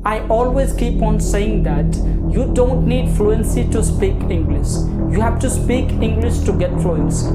I always keep on saying that you don't need fluency to speak English. You have to speak English to get fluency.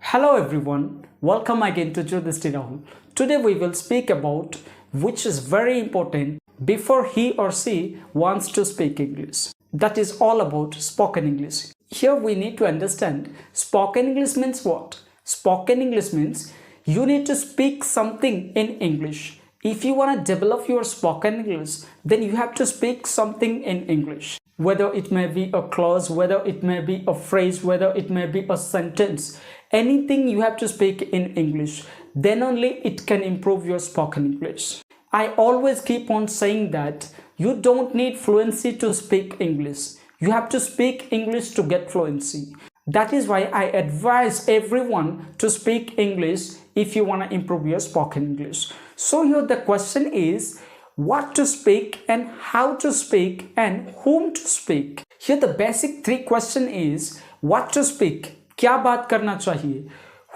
Hello everyone, welcome again to Judhisti Rahul. Today we will speak about which is very important before he or she wants to speak English. That is all about spoken English. Here we need to understand spoken English means what? Spoken English means you need to speak something in English. If you want to develop your spoken English, then you have to speak something in English. Whether it may be a clause, whether it may be a phrase, whether it may be a sentence, anything you have to speak in English. Then only it can improve your spoken English. I always keep on saying that you don't need fluency to speak English. You have to speak English to get fluency. That is why I advise everyone to speak English if you want to improve your spoken English. So here the question is what to speak and how to speak and whom to speak. Here the basic three question is what to speak, क्या बात करना चाहिए,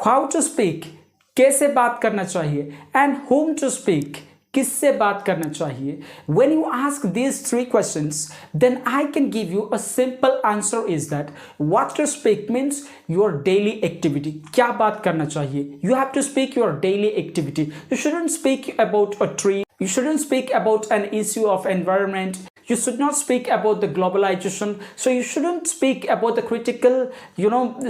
how to speak, कैसे बात करना चाहिए, and whom to speak, किससे बात करना चाहिए. When you ask these three questions, then I can give you a simple answer is that what to speak means your daily activity. क्या बात करना चाहिए. You have to speak your daily activity. You shouldn't speak about a tree. You shouldn't speak about an issue of environment. You should not speak about the globalization. So you shouldn't speak about the critical,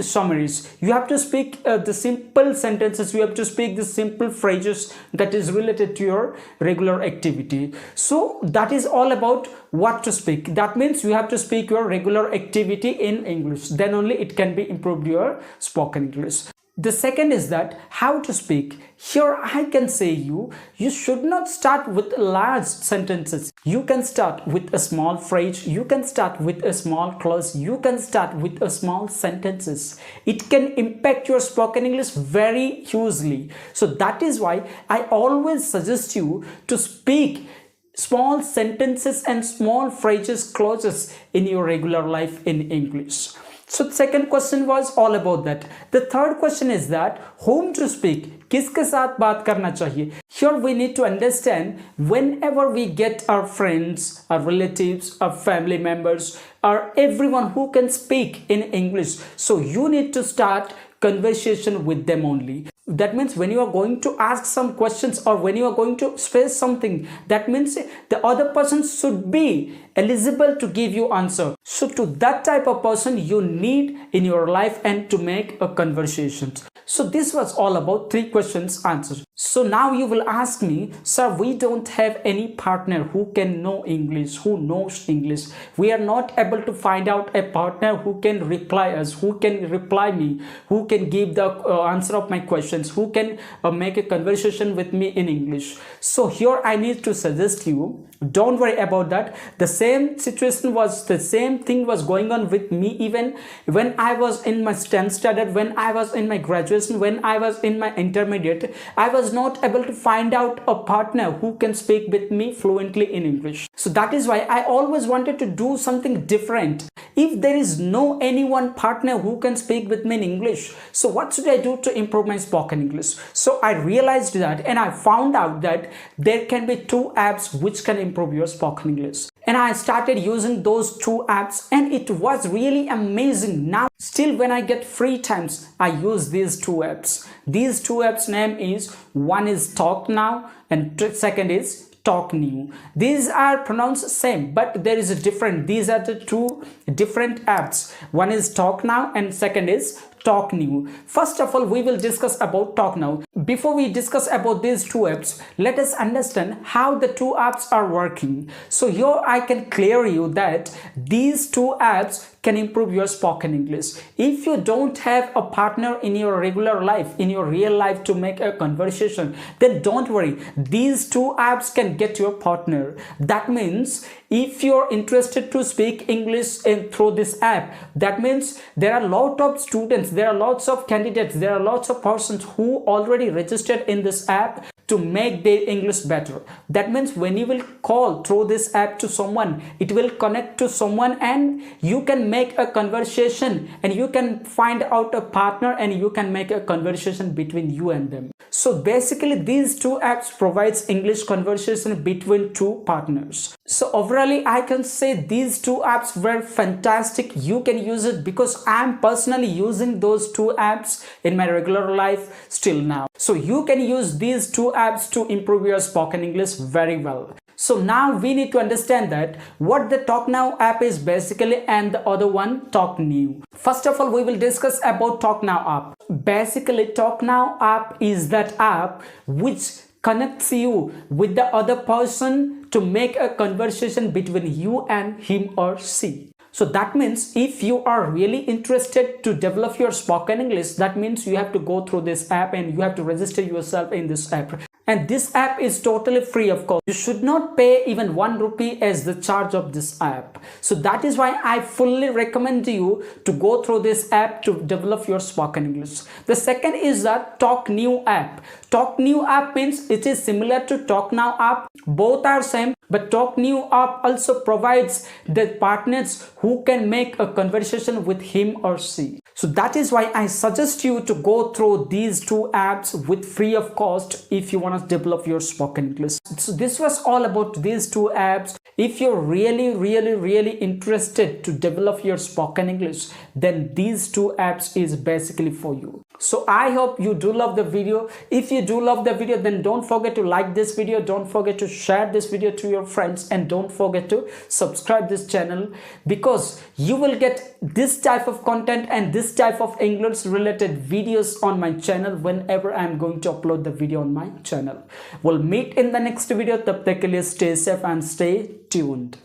summaries. You have to speak the simple sentences. You have to speak the simple phrases that is related to your regular activity. So that is all about what to speak. That means you have to speak your regular activity in English. Then only it can be improved your spoken English. The second is that how to speak. Here I can say you should not start with large sentences. You can start with a small phrase. You can start with a small clause. You can start with a small sentences. It can impact your spoken English very hugely. So that is why I always suggest you to speak small sentences and small phrases, clauses in your regular life in English. So the second question was all about that. The third question is that whom to speak, किसके साथ बात करना चाहिए. Here we need to understand whenever we get our friends, our relatives, our family members, or everyone who can speak in English. So you need to start conversation with them only. That means when you are going to ask some questions or when you are going to say something, that means the other person should be eligible to give you answer. So to that type of person you need in your life and to make a conversation. So this was all about three questions answered. So now you will ask me, sir, we don't have any partner who can know English, who knows English. We are not able to find out a partner who can reply us, who can reply me, who can give the answer of my questions, who can make a conversation with me in English. So here I need to suggest you, don't worry about that. The same thing was going on with me even when I was in my STEM standard, when I was in my graduation, when I was in my intermediate. I was not able to find out a partner who can speak with me fluently in English. So that is why I always wanted to do something different. If there is no anyone partner who can speak with me in English, so what should I do to improve my spoken English? So I realized that and I found out that there can be two apps which can improve your spoken English. And I started using those two apps and it was really amazing. Now still when I get free times, I use these two apps. These two apps name is, one is Talk Now and second is Talk New. These are pronounced same, but there is a different. These are the two different apps. One is Talk Now and second is Talk New. First of all, we will discuss about Talk Now. Before we discuss about these two apps, let us understand how the two apps are working. So here I can clear you that these two apps can improve your spoken English. If you don't have a partner in your regular life, in your real life to make a conversation, then don't worry. These two apps can get your partner. That means if you're interested to speak English through this app, that means there are a lot of students, there are lots of candidates, there are lots of persons who already registered in this app to make their English better. That means when you will call through this app to someone, it will connect to someone and you can make a conversation and you can find out a partner and you can make a conversation between you and them. So basically these two apps provides English conversation between two partners. So overall I can say these two apps were fantastic. You can use it because I'm personally using those two apps in my regular life still now. So you can use these two apps to improve your spoken English very well. So now we need to understand that what the Talk Now app is basically and the other one Talk New. First of all, we will discuss about Talk Now app. Basically Talk Now app is that app which connects you with the other person to make a conversation between you and him or she. So that means if you are really interested to develop your spoken English, that means you have to go through this app and you have to register yourself in this app. And this app is totally free, of course. You should not pay even 1 rupee as the charge of this app. So that is why I fully recommend you to go through this app to develop your spoken English. The second is the Talk New app. Talk New app means it is similar to Talk Now app. Both are same, but Talk New app also provides the partners who can make a conversation with him or she. So that is why I suggest you to go through these two apps with free of cost if you want to develop your spoken English. So this was all about these two apps. If you're really interested to develop your spoken English, then these two apps is basically for you. So I hope you do love the video. If you do love the video, then don't forget to like this video, don't forget to share this video to your friends, and don't forget to subscribe this channel, because you will get this type of content and this type of English related videos on my channel whenever I'm going to upload the video on my channel. We'll meet in the next video. Tab tak ke liye stay safe and stay tuned.